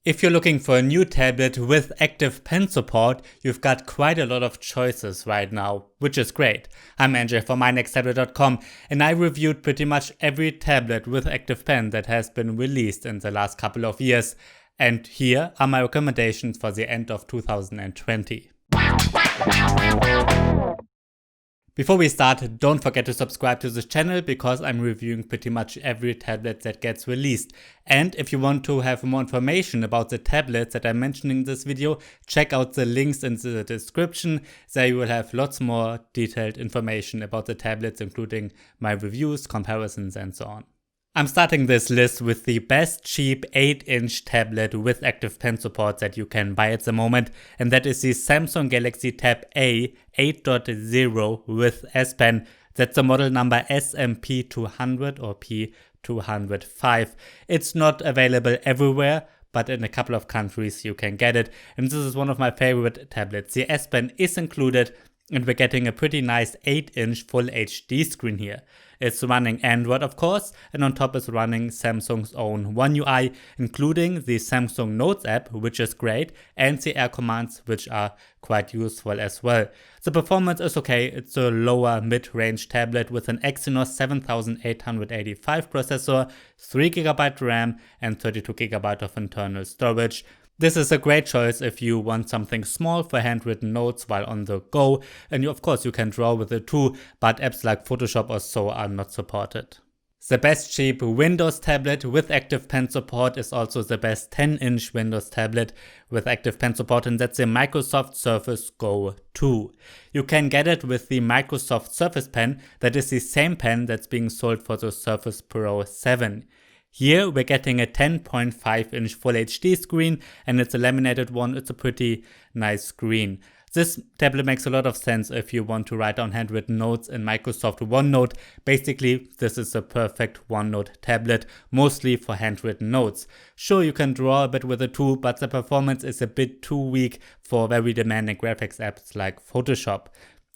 If you're looking for a new tablet with active pen support, you've got quite a lot of choices right now, which is great. I'm Andrzej from mynexttablet.com, and I reviewed pretty much every tablet with active pen that has been released in the last couple of years. And here are my recommendations for the end of 2020. Before we start, don't forget to subscribe to this channel because I'm reviewing pretty much every tablet that gets released. And if you want to have more information about the tablets that I mentioned in this video, check out the links in the description. There you will have lots more detailed information about the tablets, including my reviews, comparisons, and so on. I'm starting this list with the best cheap 8-inch tablet with active pen support that you can buy at the moment, and that is the Samsung Galaxy Tab A 8.0 with S Pen. That's the model number SMP200 or P205. It's not available everywhere, but in a couple of countries you can get it, and this is one of my favorite tablets. The S Pen is included, and we're getting a pretty nice 8-inch Full HD screen here. It's running Android, of course, and on top is running Samsung's own One UI, including the Samsung Notes app, which is great, and the Air commands, which are quite useful as well. The performance is okay. It's a lower mid-range tablet with an Exynos 7885 processor, 3GB RAM, and 32GB of internal storage. This is a great choice if you want something small for handwritten notes while on the go, and of course you can draw with it too, but apps like Photoshop or so are not supported. The best cheap Windows tablet with active pen support is also the best 10-inch Windows tablet with active pen support, and that's the Microsoft Surface Go 2. You can get it with the Microsoft Surface Pen, that is the same pen that's being sold for the Surface Pro 7. Here we're getting a 10.5-inch Full HD screen, and it's a laminated one. It's a pretty nice screen. This tablet makes a lot of sense if you want to write down handwritten notes in Microsoft OneNote. Basically, this is a perfect OneNote tablet, mostly for handwritten notes. Sure, you can draw a bit with it too, but the performance is a bit too weak for very demanding graphics apps like Photoshop.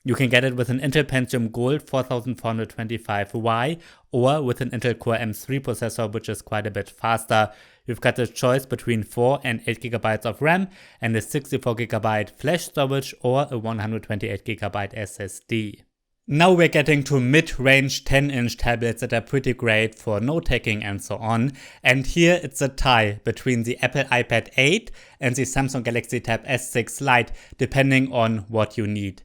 You can get it with an Intel Pentium Gold 4425Y or with an Intel Core M3 processor, which is quite a bit faster. You've got a choice between 4 and 8GB of RAM and a 64GB flash storage or a 128GB SSD. Now we're getting to mid-range 10-inch tablets that are pretty great for note-taking and so on. And here it's a tie between the Apple iPad 8 and the Samsung Galaxy Tab S6 Lite, depending on what you need.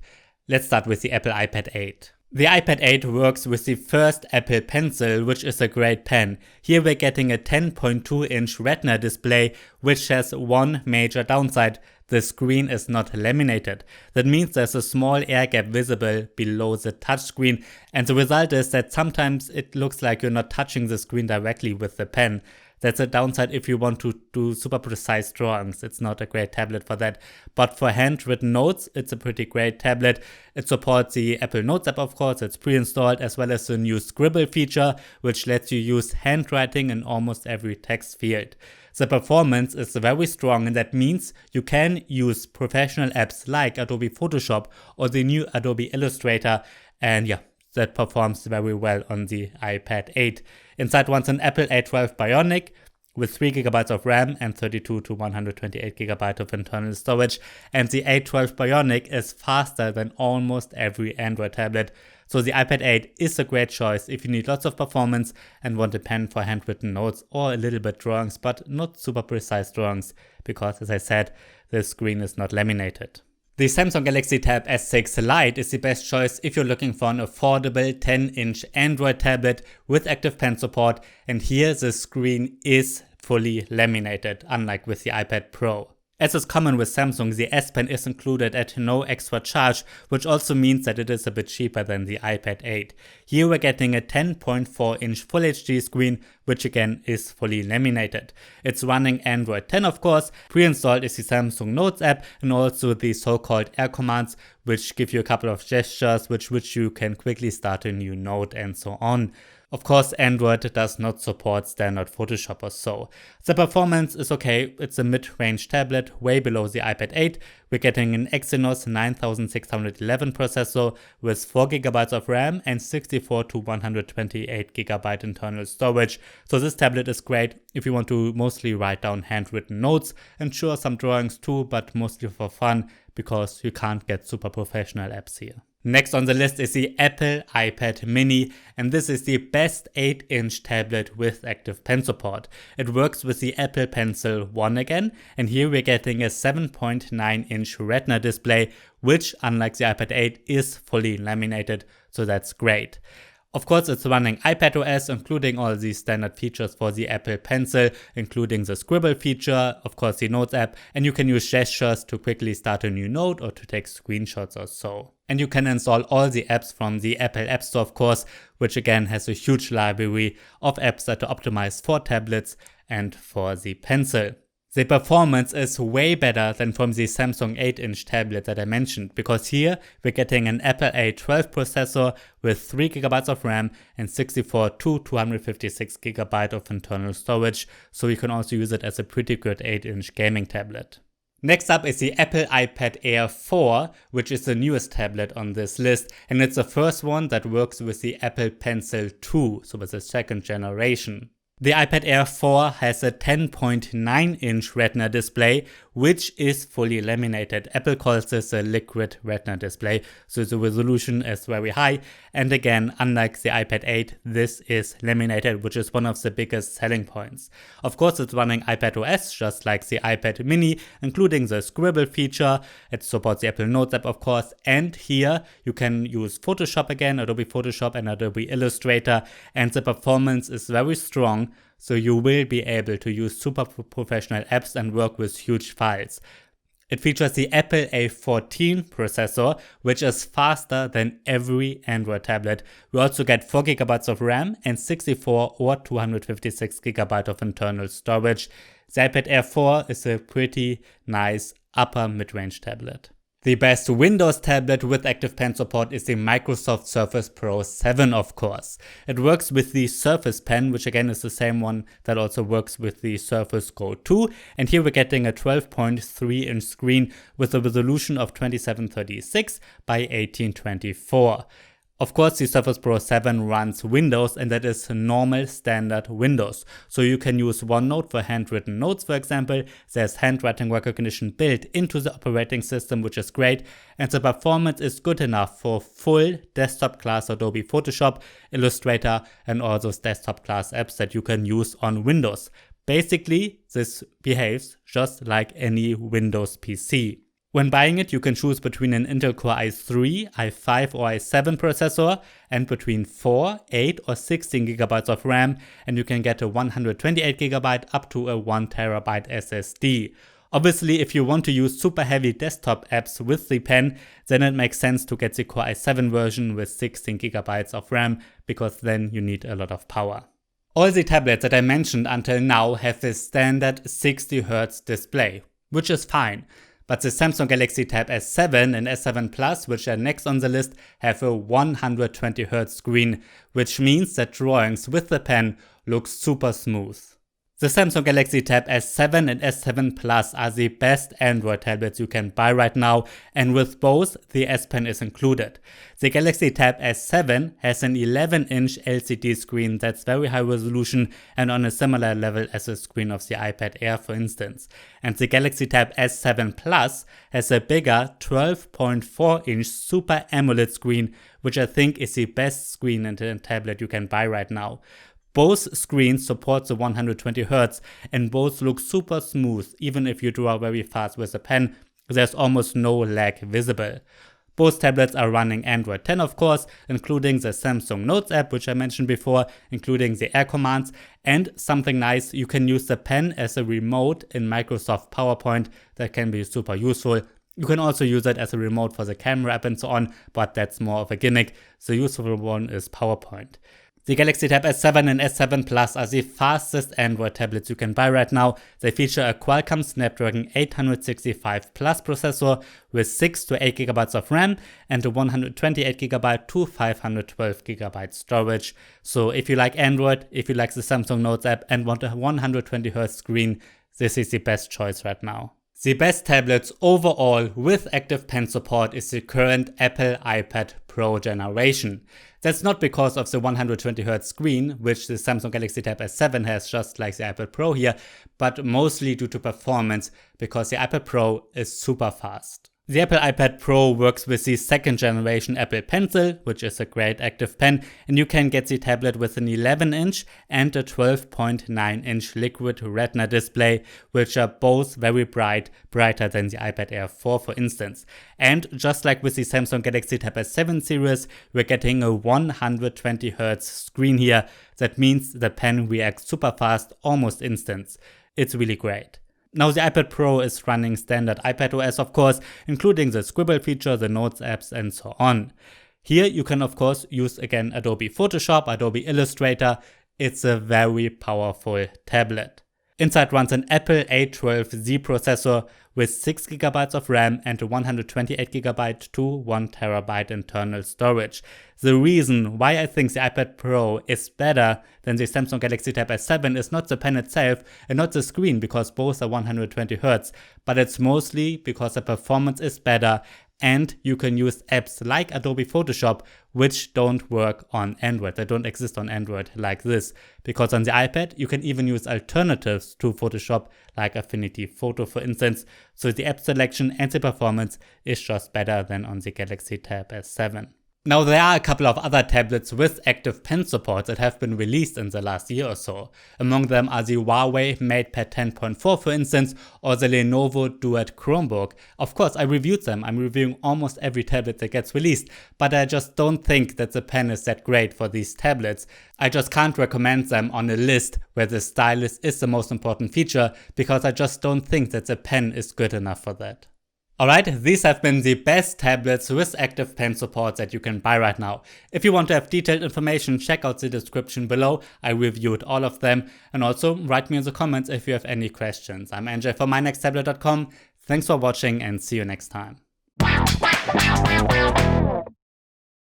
Let's start with the Apple iPad 8. The iPad 8 works with the first Apple Pencil, which is a great pen. Here we're getting a 10.2-inch Retina display, which has one major downside. The screen is not laminated. That means there's a small air gap visible below the touchscreen, and the result is that sometimes it looks like you're not touching the screen directly with the pen. That's a downside if you want to do super precise drawings. It's not a great tablet for that. But for handwritten notes, it's a pretty great tablet. It supports the Apple Notes app, of course. It's pre-installed, as well as the new Scribble feature, which lets you use handwriting in almost every text field. The performance is very strong, and that means you can use professional apps like Adobe Photoshop or the new Adobe Illustrator, and yeah, that performs very well on the iPad 8. Inside runs an Apple A12 Bionic with 3GB of RAM and 32 to 128GB of internal storage, and the A12 Bionic is faster than almost every Android tablet. So the iPad 8 is a great choice if you need lots of performance and want a pen for handwritten notes or a little bit drawings, but not super precise drawings, because as I said, the screen is not laminated. The Samsung Galaxy Tab S6 Lite is the best choice if you're looking for an affordable 10-inch Android tablet with active pen support, and here the screen is fully laminated, unlike with the iPad Pro. As is common with Samsung, the S Pen is included at no extra charge, which also means that it is a bit cheaper than the iPad 8. Here we're getting a 10.4-inch Full HD screen, which again is fully laminated. It's running Android 10, of course. Pre-installed is the Samsung Notes app and also the so-called Air commands, which give you a couple of gestures which you can quickly start a new note and so on. Of course, Android does not support standard Photoshop or so. The performance is okay, it's a mid-range tablet, way below the iPad 8. We're getting an Exynos 9611 processor with 4GB of RAM and 64 to 128GB internal storage. So this tablet is great if you want to mostly write down handwritten notes and sure some drawings too, but mostly for fun because you can't get super professional apps here. Next on the list is the Apple iPad mini, and this is the best 8-inch tablet with Active Pen support. It works with the Apple Pencil 1 again, and here we're getting a 7.9-inch Retina display, which unlike the iPad 8 is fully laminated, so that's great. Of course, it's running iPadOS, including all the standard features for the Apple Pencil, including the Scribble feature, of course the Notes app, and you can use gestures to quickly start a new note or to take screenshots or so. And you can install all the apps from the Apple App Store, of course, which again has a huge library of apps that are optimized for tablets and for the Pencil. The performance is way better than from the Samsung 8-inch tablet that I mentioned, because here we're getting an Apple A12 processor with 3GB of RAM and 64 to 256GB of internal storage, so you can also use it as a pretty good 8-inch gaming tablet. Next up is the Apple iPad Air 4, which is the newest tablet on this list, and it's the first one that works with the Apple Pencil 2, so with the second generation. The iPad Air 4 has a 10.9-inch Retina display, which is fully laminated. Apple calls this a liquid Retina display, so the resolution is very high. And again, unlike the iPad 8, this is laminated, which is one of the biggest selling points. Of course, it's running iPadOS, just like the iPad mini, including the Scribble feature. It supports the Apple Notes app, of course. And here you can use Photoshop again, Adobe Photoshop and Adobe Illustrator. And the performance is very strong. So you will be able to use super professional apps and work with huge files. It features the Apple A14 processor, which is faster than every Android tablet. We also get 4GB of RAM and 64 or 256GB of internal storage. The iPad Air 4 is a pretty nice upper mid-range tablet. The best Windows tablet with Active Pen support is the Microsoft Surface Pro 7, of course. It works with the Surface Pen, which again is the same one that also works with the Surface Go 2. And here we're getting a 12.3-inch screen with a resolution of 2736 by 1824. Of course, the Surface Pro 7 runs Windows, and that is normal standard Windows. So you can use OneNote for handwritten notes, for example. There's handwriting recognition built into the operating system, which is great. And the performance is good enough for full desktop class Adobe Photoshop, Illustrator, and all those desktop class apps that you can use on Windows. Basically, this behaves just like any Windows PC. When buying it, you can choose between an Intel Core i3, i5 or i7 processor and between 4, 8 or 16GB of RAM, and you can get a 128GB up to a 1TB SSD. Obviously, if you want to use super heavy desktop apps with the pen, then it makes sense to get the Core i7 version with 16GB of RAM, because then you need a lot of power. All the tablets that I mentioned until now have the standard 60Hz display, which is fine. But the Samsung Galaxy Tab S7 and S7 Plus, which are next on the list, have a 120Hz screen, which means that drawings with the pen look super smooth. The Samsung Galaxy Tab S7 and S7 Plus are the best Android tablets you can buy right now, and with both, the S Pen is included. The Galaxy Tab S7 has an 11-inch LCD screen that's very high resolution and on a similar level as the screen of the iPad Air, for instance. And the Galaxy Tab S7 Plus has a bigger 12.4-inch Super AMOLED screen, which I think is the best screen in the tablet you can buy right now. Both screens support the 120Hz and both look super smooth. Even if you draw very fast with a pen, there's almost no lag visible. Both tablets are running Android 10, of course, including the Samsung Notes app, which I mentioned before, including the air commands, and something nice, you can use the pen as a remote in Microsoft PowerPoint. That can be super useful. You can also use it as a remote for the camera app and so on, but that's more of a gimmick. The useful one is PowerPoint. The Galaxy Tab S7 and S7 Plus are the fastest Android tablets you can buy right now. They feature a Qualcomm Snapdragon 865 Plus processor with 6 to 8 GB of RAM and a 128 GB to 512 GB storage. So if you like Android, if you like the Samsung Notes app and want a 120Hz screen, this is the best choice right now. The best tablets overall with Active Pen support is the current Apple iPad Pro generation. That's not because of the 120Hz screen, which the Samsung Galaxy Tab S7 has, just like the iPad Pro here, but mostly due to performance, because the iPad Pro is super fast. The Apple iPad Pro works with the second generation Apple Pencil, which is a great active pen, and you can get the tablet with an 11-inch and a 12.9-inch liquid retina display, which are both very bright, brighter than the iPad Air 4 for instance. And just like with the Samsung Galaxy Tab S7 series, we're getting a 120Hz screen here. That means the pen reacts super fast, almost instant. It's really great. Now the iPad Pro is running standard iPadOS of course, including the Scribble feature, the Notes apps and so on. Here you can of course use again Adobe Photoshop, Adobe Illustrator. It's a very powerful tablet. Inside runs an Apple A12Z processor with 6 GB of RAM and a 128 GB to 1 TB internal storage. The reason why I think the iPad Pro is better than the Samsung Galaxy Tab S7 is not the pen itself and not the screen, because both are 120Hz, but it's mostly because the performance is better and you can use apps like Adobe Photoshop which don't work on Android. They don't exist on Android like this, because on the iPad you can even use alternatives to Photoshop like Affinity Photo for instance, so the app selection and the performance is just better than on the Galaxy Tab S7. Now there are a couple of other tablets with Active Pen support that have been released in the last year or so. Among them are the Huawei MatePad 10.4 for instance, or the Lenovo Duet Chromebook. Of course I reviewed them, I'm reviewing almost every tablet that gets released, but I just don't think that the pen is that great for these tablets. I just can't recommend them on a list where the stylus is the most important feature, because I just don't think that the pen is good enough for that. Alright, these have been the best tablets with Active Pen support that you can buy right now. If you want to have detailed information, check out the description below. I reviewed all of them, and also write me in the comments if you have any questions. I'm NJ from mynexttablet.com. Thanks for watching and see you next time.